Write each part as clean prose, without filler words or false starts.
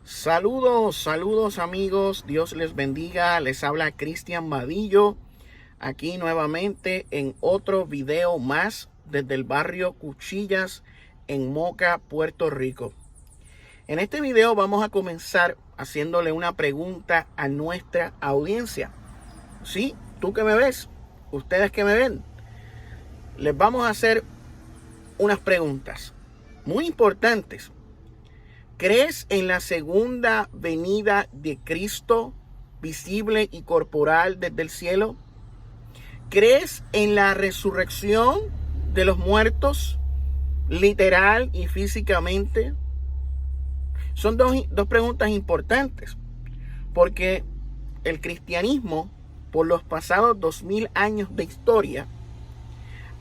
Saludos amigos, Dios les bendiga, les habla Cristian Vadillo, aquí nuevamente en otro video más desde el barrio Cuchillas en Moca, Puerto Rico. En este video vamos a comenzar haciéndole una pregunta a nuestra audiencia. Sí, tú que me ves, ustedes que me ven, les vamos a hacer unas preguntas muy importantes. ¿Crees en la segunda venida de Cristo, visible y corporal desde el cielo? ¿Crees en la resurrección de los muertos, literal y físicamente? Son dos preguntas importantes, porque el cristianismo, por los pasados 2000 años de historia,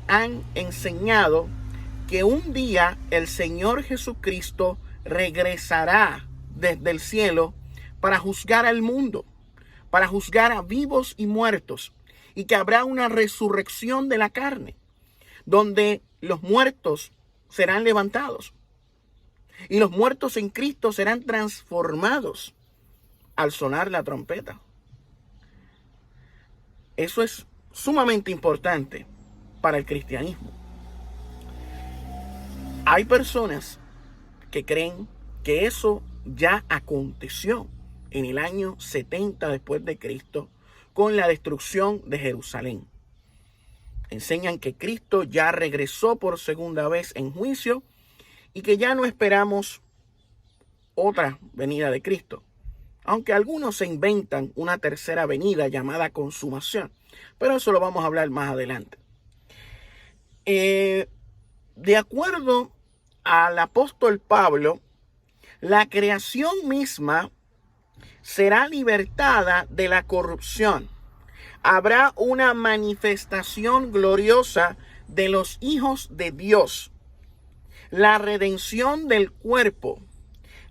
han enseñado que un día el Señor Jesucristo regresará desde el cielo para juzgar al mundo, para juzgar a vivos y muertos, y que habrá una resurrección de la carne, donde los muertos serán levantados y los muertos en Cristo serán transformados al sonar la trompeta. Eso es sumamente importante para el cristianismo. Hay personas que creen que eso ya aconteció en el año 70 después de Cristo con la destrucción de Jerusalén. Enseñan que Cristo ya regresó por segunda vez en juicio y que ya no esperamos otra venida de Cristo. Aunque algunos se inventan una tercera venida llamada consumación, pero eso lo vamos a hablar más adelante. De acuerdo al apóstol Pablo, la creación misma será libertada de la corrupción. Habrá una manifestación gloriosa de los hijos de Dios. La redención del cuerpo.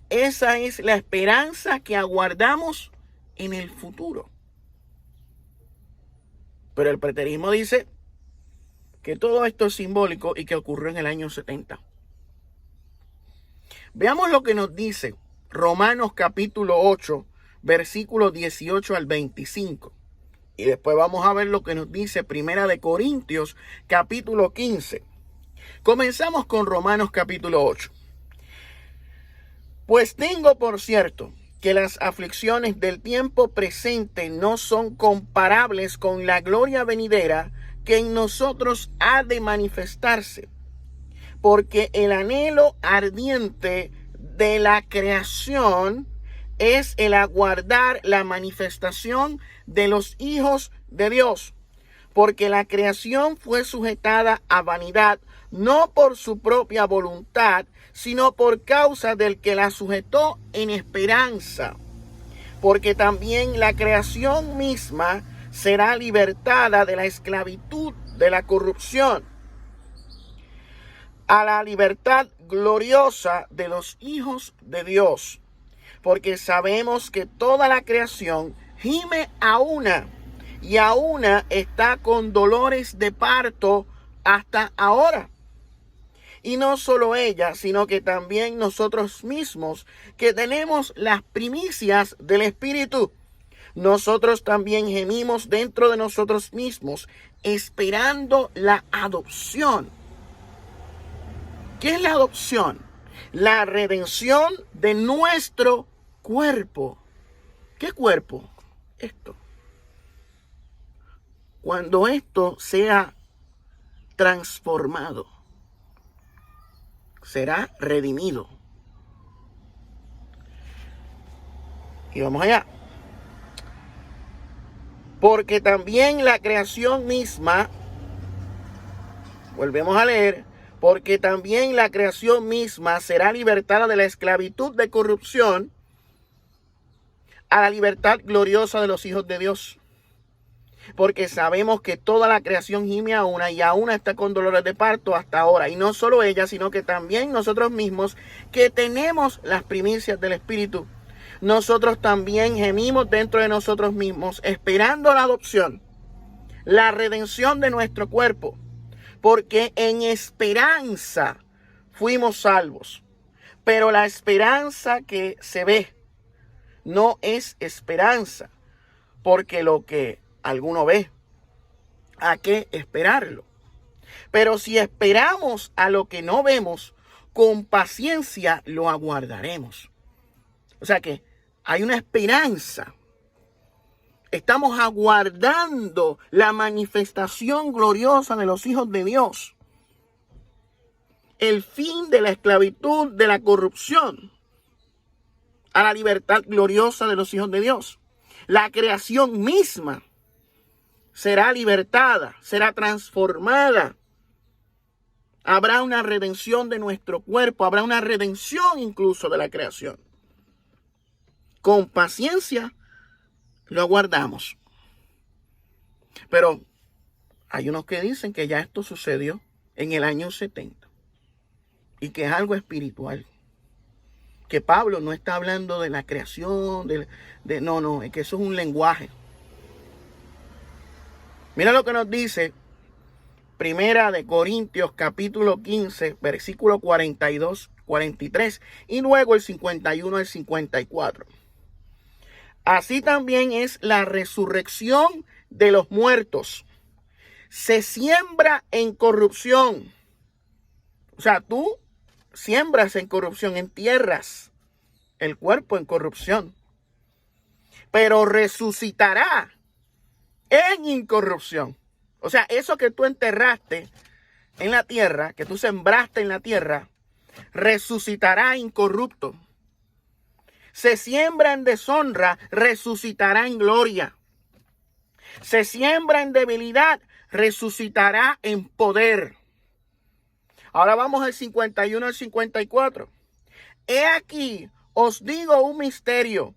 Esa es la esperanza que aguardamos en el futuro. Pero el preterismo dice que todo esto es simbólico y que ocurrió en el año 70. Veamos lo que nos dice Romanos capítulo 8, versículos 18 al 25. Y después vamos a ver lo que nos dice Primera de Corintios capítulo 15. Comenzamos con Romanos capítulo 8. Pues tengo por cierto que las aflicciones del tiempo presente no son comparables con la gloria venidera que en nosotros ha de manifestarse. Porque el anhelo ardiente de la creación es el aguardar la manifestación de los hijos de Dios. Porque la creación fue sujetada a vanidad, no por su propia voluntad, sino por causa del que la sujetó en esperanza. Porque también la creación misma será libertada de la esclavitud de la corrupción a la libertad gloriosa de los hijos de Dios. Porque sabemos que toda la creación gime a una, y a una está con dolores de parto hasta ahora. Y no solo ella, sino que también nosotros mismos, que tenemos las primicias del Espíritu. Nosotros también gemimos dentro de nosotros mismos, esperando la adopción. ¿Qué es la adopción? La redención de nuestro cuerpo. ¿Qué cuerpo? Esto. Cuando esto sea transformado, será redimido. Y vamos allá. Porque también la creación misma, volvemos a leer, porque también la creación misma será libertada de la esclavitud de corrupción a la libertad gloriosa de los hijos de Dios. Porque sabemos que toda la creación gime a una, y a una está con dolores de parto hasta ahora. Y no solo ella, sino que también nosotros mismos, que tenemos las primicias del Espíritu. Nosotros también gemimos dentro de nosotros mismos, esperando la adopción, la redención de nuestro cuerpo. Porque en esperanza fuimos salvos. Pero la esperanza que se ve no es esperanza, porque lo que alguno ve, ¿a qué esperarlo? Pero si esperamos a lo que no vemos, con paciencia lo aguardaremos. O sea que hay una esperanza. Estamos aguardando la manifestación gloriosa de los hijos de Dios. El fin de la esclavitud, de la corrupción, a la libertad gloriosa de los hijos de Dios. La creación misma será libertada, será transformada. Habrá una redención de nuestro cuerpo, habrá una redención incluso de la creación. Con paciencia lo aguardamos. Pero hay unos que dicen que ya esto sucedió en el año 70 y que es algo espiritual. Que Pablo no está hablando de la creación, no, es que eso es un lenguaje. Mira lo que nos dice Primera de Corintios capítulo 15, versículo 42, 43 y luego el 51 al 54. Así también es la resurrección de los muertos. Se siembra en corrupción. O sea, tú siembras en corrupción, entierras el cuerpo en corrupción. Pero resucitará en incorrupción. O sea, eso que tú enterraste en la tierra, que tú sembraste en la tierra, resucitará incorrupto. Se siembra en deshonra, resucitará en gloria. Se siembra en debilidad, resucitará en poder. Ahora vamos al 51 al 54. He aquí, os digo un misterio.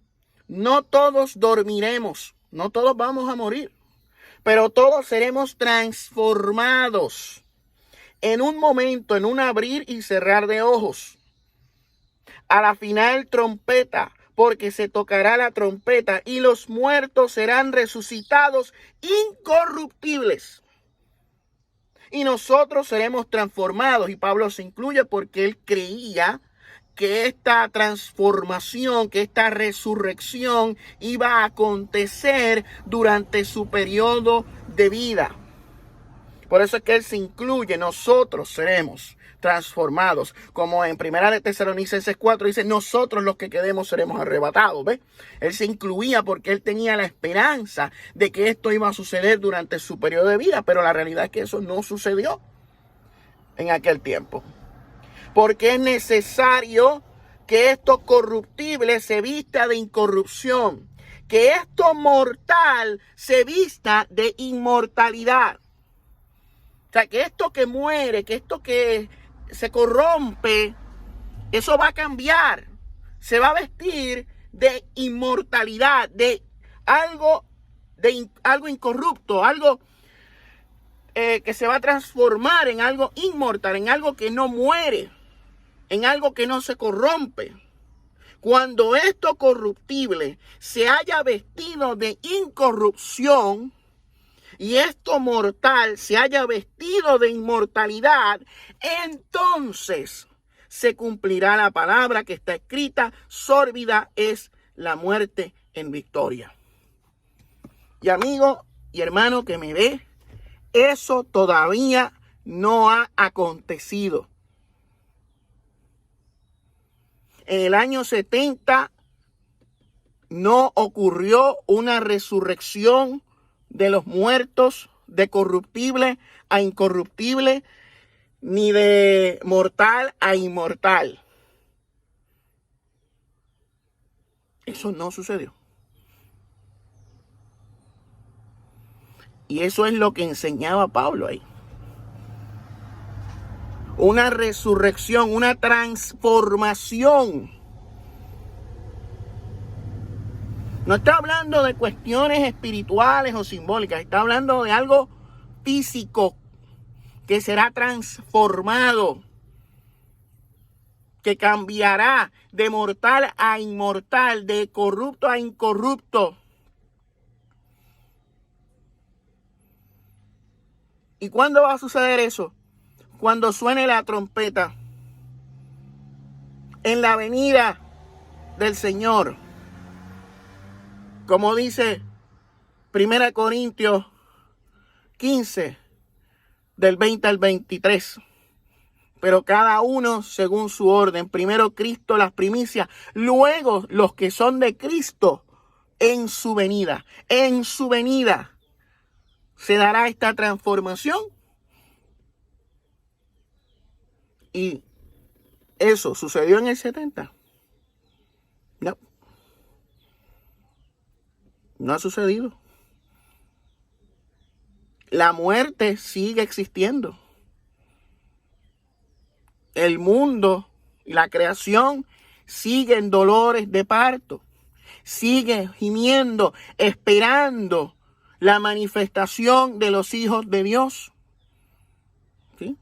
No todos dormiremos, no todos vamos a morir, pero todos seremos transformados en un momento, en un abrir y cerrar de ojos. A la final trompeta, porque se tocará la trompeta y los muertos serán resucitados incorruptibles. Y nosotros seremos transformados. Y Pablo se incluye porque él creía que esta transformación, que esta resurrección iba a acontecer durante su periodo de vida. Por eso es que él se incluye, nosotros seremos transformados. Como en Primera de Tesalonicenses 4 dice, nosotros los que quedemos seremos arrebatados. ¿Ves? Él se incluía porque él tenía la esperanza de que esto iba a suceder durante su periodo de vida, pero la realidad es que eso no sucedió en aquel tiempo. Porque es necesario que esto corruptible se vista de incorrupción, que esto mortal se vista de inmortalidad. O sea, que esto que muere, que esto que se corrompe, eso va a cambiar. Se va a vestir de inmortalidad, de algo incorrupto, algo que se va a transformar en algo inmortal, en algo que no muere, en algo que no se corrompe. Cuando esto corruptible se haya vestido de incorrupción y esto mortal se haya vestido de inmortalidad, entonces se cumplirá la palabra que está escrita: sórbida es la muerte en victoria. Y amigo y hermano que me ve, eso todavía no ha acontecido. En el año 70 no ocurrió una resurrección de los muertos, de corruptible a incorruptible, ni de mortal a inmortal. Eso no sucedió. Y eso es lo que enseñaba Pablo ahí. Una resurrección, una transformación. No está hablando de cuestiones espirituales o simbólicas, está hablando de algo físico que será transformado, que cambiará de mortal a inmortal, de corrupto a incorrupto. ¿Y cuándo va a suceder eso? Cuando suene la trompeta en la venida del Señor. como dice 1 Corintios 15, del 20 al 23. Pero cada uno según su orden. Primero Cristo las primicias, luego los que son de Cristo en su venida. En su venida se dará esta transformación. Y eso sucedió en el 70. No. No ha sucedido. La muerte sigue existiendo. El mundo y la creación siguen dolores de parto. Sigue gimiendo, esperando la manifestación de los hijos de Dios. ¿Sí?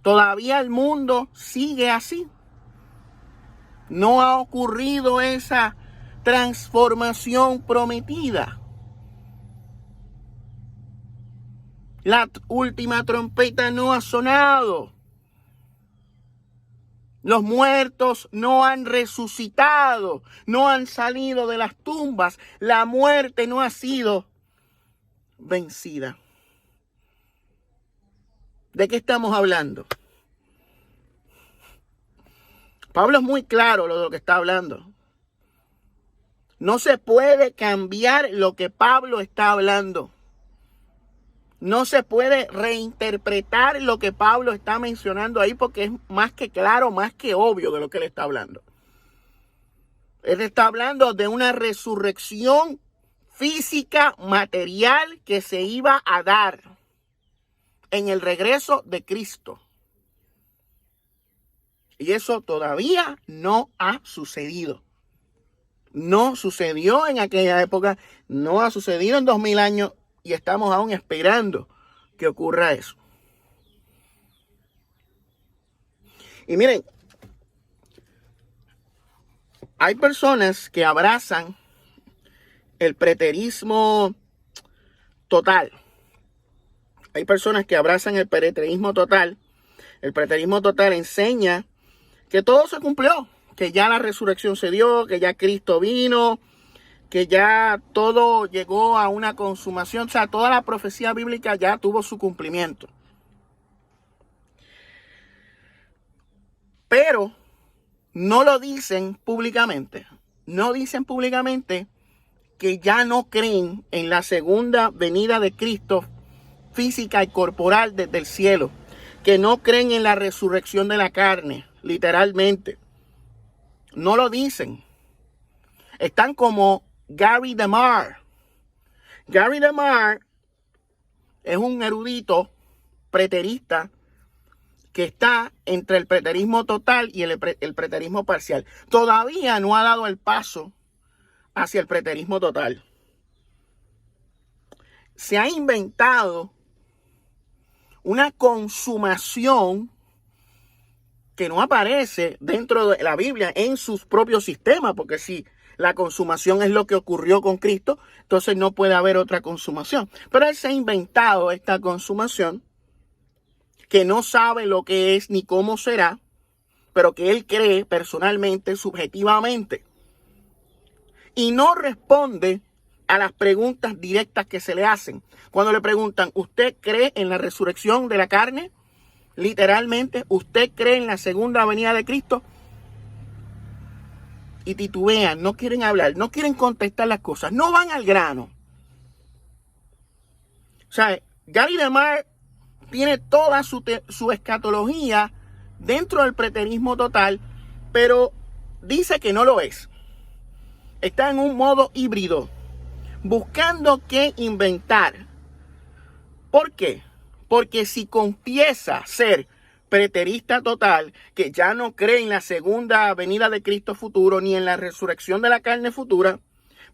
Todavía el mundo sigue así. No ha ocurrido esa transformación prometida. La última trompeta no ha sonado. Los muertos no han resucitado, no han salido de las tumbas. La muerte no ha sido vencida. ¿De qué estamos hablando? Pablo es muy claro de lo que está hablando. No se puede cambiar lo que Pablo está hablando. No se puede reinterpretar lo que Pablo está mencionando ahí porque es más que claro, más que obvio de lo que él está hablando. Él está hablando de una resurrección física, material que se iba a dar en el regreso de Cristo. Y eso todavía no ha sucedido. No sucedió en aquella época, no ha sucedido en 2000 años. Y estamos aún esperando que ocurra eso. Y miren, hay personas que abrazan el preterismo total. Hay personas que abrazan el preterismo total. El preterismo total enseña que todo se cumplió, que ya la resurrección se dio, que ya Cristo vino, que ya todo llegó a una consumación. O sea, toda la profecía bíblica ya tuvo su cumplimiento. Pero no lo dicen públicamente. No dicen públicamente que ya no creen en la segunda venida de Cristo física y corporal desde el cielo. Que no creen en la resurrección de la carne, literalmente. No lo dicen. Están como Gary DeMar. Gary DeMar es un erudito preterista que está entre el preterismo total y el preterismo parcial. Todavía no ha dado el paso hacia el preterismo total. Se ha inventado una consumación que no aparece dentro de la Biblia en sus propios sistemas, porque si la consumación es lo que ocurrió con Cristo, entonces no puede haber otra consumación. Pero él se ha inventado esta consumación que no sabe lo que es ni cómo será, pero que él cree personalmente, subjetivamente. Y no responde a las preguntas directas que se le hacen. Cuando le preguntan, ¿usted cree en la resurrección de la carne? Literalmente, ¿usted cree en la segunda venida de Cristo? Y titubean, no quieren hablar, no quieren contestar las cosas, no van al grano. O sea, Gary DeMar tiene toda su escatología dentro del preterismo total, pero dice que no lo es. Está en un modo híbrido, buscando qué inventar. ¿Por qué? Porque si confiesa ser preterista total, que ya no cree en la segunda venida de Cristo futuro, ni en la resurrección de la carne futura,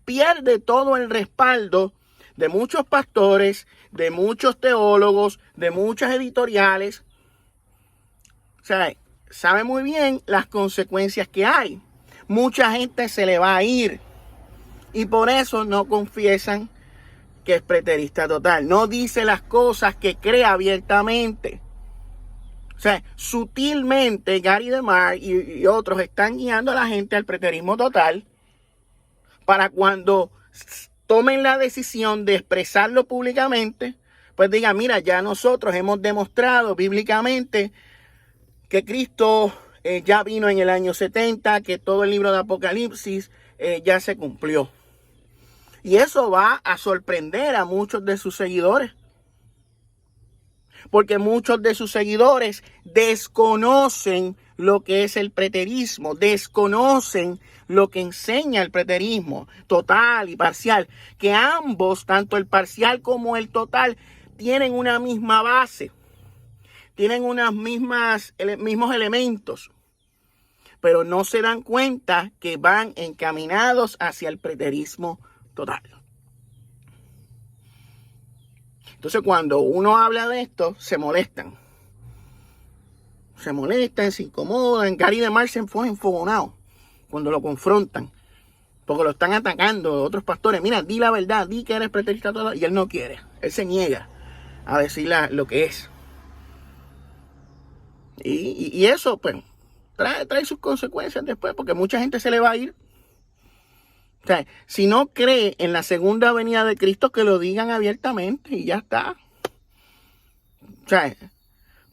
pierde todo el respaldo de muchos pastores, de muchos teólogos, de muchas editoriales. O sea, sabe muy bien las consecuencias que hay. Mucha gente se le va a ir y por eso no confiesan que es preterista total. No dice las cosas que cree abiertamente. O sea, sutilmente Gary DeMar y otros están guiando a la gente al preterismo total para cuando tomen la decisión de expresarlo públicamente, pues digan, mira, ya nosotros hemos demostrado bíblicamente que Cristo ya vino en el año 70, que todo el libro de Apocalipsis ya se cumplió. Y eso va a sorprender a muchos de sus seguidores. Porque muchos de sus seguidores desconocen lo que es el preterismo, desconocen lo que enseña el preterismo total y parcial, que ambos, tanto el parcial como el total, tienen una misma base, tienen unas mismos elementos, pero no se dan cuenta que van encaminados hacia el preterismo total. Entonces, cuando uno habla de esto, se molestan, se incomodan. Gary DeMar se fue enfogonado cuando lo confrontan, porque lo están atacando otros pastores. Mira, di la verdad, di que eres preterista total, y él no quiere, él se niega a decir lo que es. Y eso, pues, trae sus consecuencias después, porque mucha gente se le va a ir. O sea, si no cree en la segunda venida de Cristo, que lo digan abiertamente y ya está. O sea,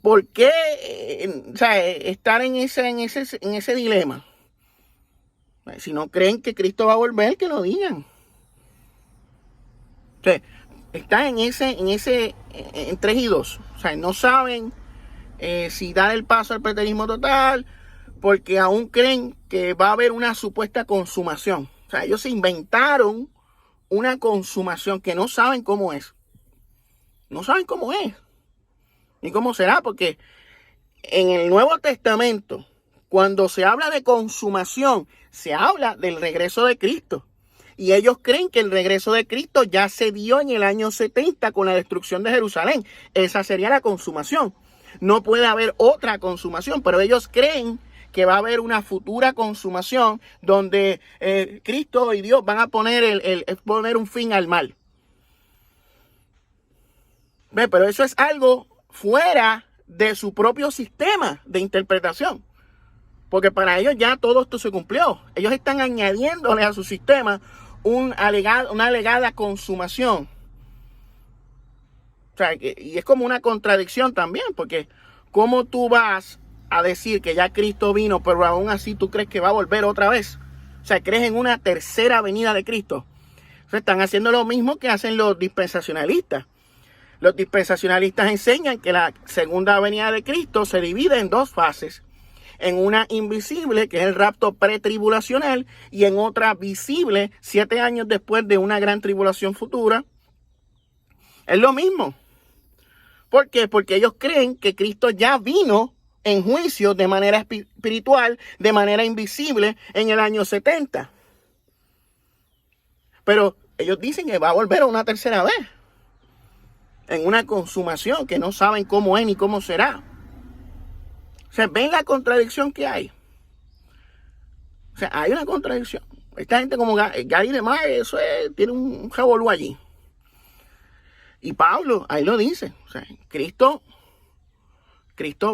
¿por qué estar en ese dilema? Si no creen que Cristo va a volver, que lo digan. O sea, están en 3 y 2. O sea, no saben si dar el paso al preterismo total, porque aún creen que va a haber una supuesta consumación. O sea, ellos se inventaron una consumación que no saben cómo es. No saben cómo es. Ni cómo será, porque en el Nuevo Testamento, cuando se habla de consumación, se habla del regreso de Cristo. Y ellos creen que el regreso de Cristo ya se dio en el año 70 con la destrucción de Jerusalén. Esa sería la consumación. No puede haber otra consumación, pero ellos creen que va a haber una futura consumación donde Cristo y Dios van a poner un fin al mal. ¿Ve? Pero eso es algo fuera de su propio sistema de interpretación. Porque para ellos ya todo esto se cumplió. Ellos están añadiéndole a su sistema una alegada consumación. O sea, y es como una contradicción también, porque ¿cómo tú vas a decir que ya Cristo vino, pero aún así tú crees que va a volver otra vez? O sea, crees en una tercera venida de Cristo. O sea, están haciendo lo mismo que hacen los dispensacionalistas. Los dispensacionalistas enseñan que la segunda venida de Cristo se divide en 2 fases. En una invisible, que es el rapto pretribulacional, y en otra visible, 7 años después de una gran tribulación futura. Es lo mismo. ¿Por qué? Porque ellos creen que Cristo ya vino en juicio de manera espiritual, de manera invisible, en el año 70. Pero ellos dicen que va a volver una tercera vez, en una consumación que no saben cómo es ni cómo será. O sea, ven la contradicción que hay. O sea, hay una contradicción. Esta gente como Gary DeMar, eso tiene un revolú allí. Y Pablo, ahí lo dice. O sea, Cristo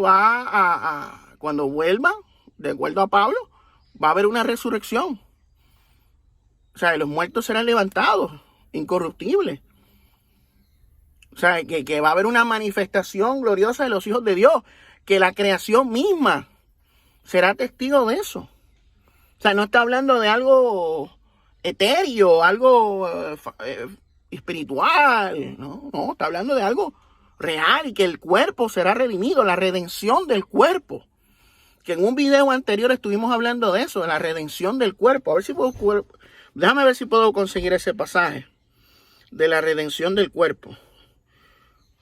va cuando vuelva, de acuerdo a Pablo, va a haber una resurrección. O sea, los muertos serán levantados, incorruptibles. O sea, que va a haber una manifestación gloriosa de los hijos de Dios, que la creación misma será testigo de eso. O sea, no está hablando de algo etéreo, algo espiritual, no, está hablando de algo real y que el cuerpo será redimido, la redención del cuerpo. Que en un video anterior estuvimos hablando de eso, de la redención del cuerpo. A ver si déjame ver si puedo conseguir ese pasaje de la redención del cuerpo.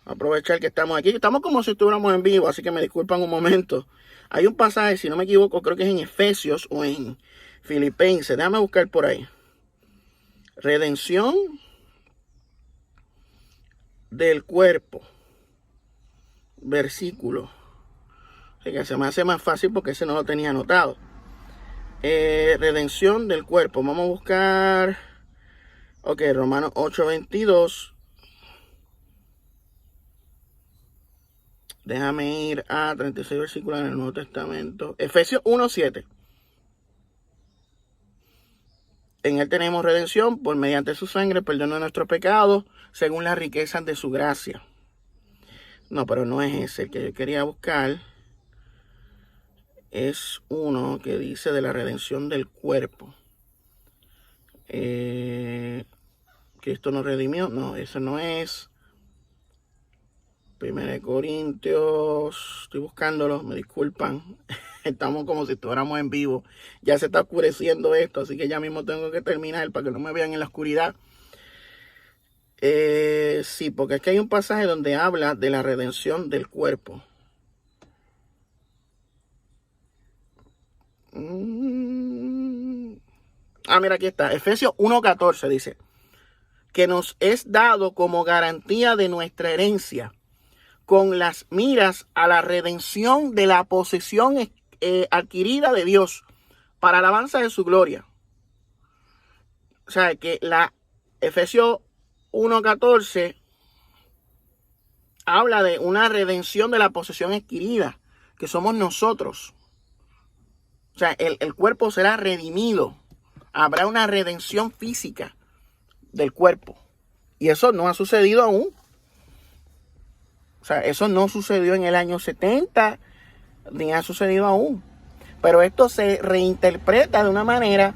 Aprovechar que estamos aquí. Estamos como si estuviéramos en vivo, así que me disculpan un momento. Hay un pasaje, si no me equivoco, creo que es en Efesios o en Filipenses. Déjame buscar por ahí. Redención del cuerpo. Versículo. Así que se me hace más fácil porque ese no lo tenía anotado. Redención del cuerpo. Vamos a buscar. Ok, Romanos 8:22. Déjame ir a 36 versículos en el Nuevo Testamento. Efesios 1:7. En él tenemos redención por mediante su sangre, perdón de nuestros pecados, según las riquezas de su gracia. No, pero no es ese el que yo quería buscar. Es uno que dice de la redención del cuerpo. Cristo nos redimió. No, eso no es. 1 Corintios. Estoy buscándolo, me disculpan. Estamos como si estuviéramos en vivo. Ya se está oscureciendo esto, así que ya mismo tengo que terminar para que no me vean en la oscuridad. Sí, porque aquí hay un pasaje donde habla de la redención del cuerpo. Mira, aquí está. Efesios 1:14 dice que nos es dado como garantía de nuestra herencia, con las miras a la redención de la posesión adquirida de Dios para alabanza de su gloria. O sea, que la Efesios 1:14 habla de una redención de la posesión adquirida, que somos nosotros. O sea, el cuerpo será redimido. Habrá una redención física del cuerpo. Y eso no ha sucedido aún. O sea, eso no sucedió en el año 70, ni ha sucedido aún. Pero esto se reinterpreta de una manera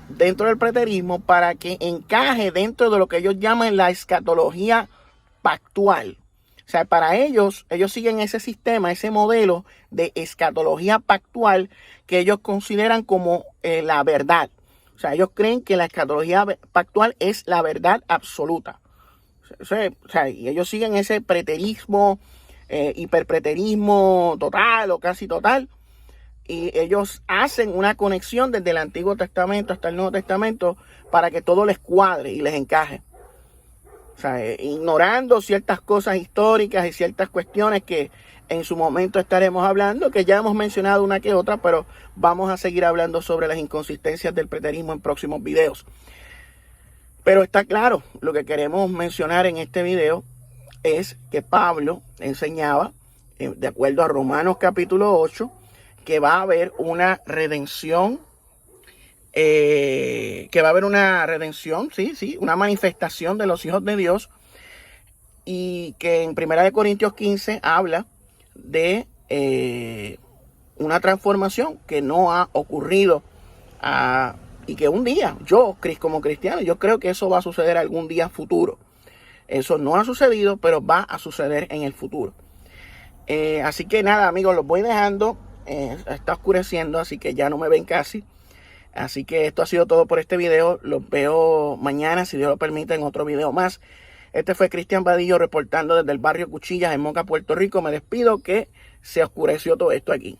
dentro del preterismo para que encaje dentro de lo que ellos llaman la escatología pactual. O sea, para ellos siguen ese sistema, ese modelo de escatología pactual que ellos consideran como la verdad. O sea, ellos creen que la escatología pactual es la verdad absoluta. O sea, y ellos siguen ese preterismo, hiperpreterismo total o casi total. Y ellos hacen una conexión desde el Antiguo Testamento hasta el Nuevo Testamento para que todo les cuadre y les encaje. O sea, ignorando ciertas cosas históricas y ciertas cuestiones que en su momento estaremos hablando, que ya hemos mencionado una que otra, pero vamos a seguir hablando sobre las inconsistencias del preterismo en próximos videos. Pero está claro, lo que queremos mencionar en este video es que Pablo enseñaba, de acuerdo a Romanos capítulo 8, que va a haber una redención, una manifestación de los hijos de Dios, y que en 1 Corintios 15 habla de una transformación que no ha ocurrido y que un día, yo como cristiano, yo creo que eso va a suceder algún día futuro. Eso no ha sucedido, pero va a suceder en el futuro. Así que nada, amigos, los voy dejando. Está oscureciendo, así que ya no me ven casi. Así que esto ha sido todo por este video. Los veo mañana, si Dios lo permite, en otro video más. Este fue Cristian Vadillo reportando desde el barrio Cuchillas en Moca, Puerto Rico. Me despido, que se oscureció todo esto aquí.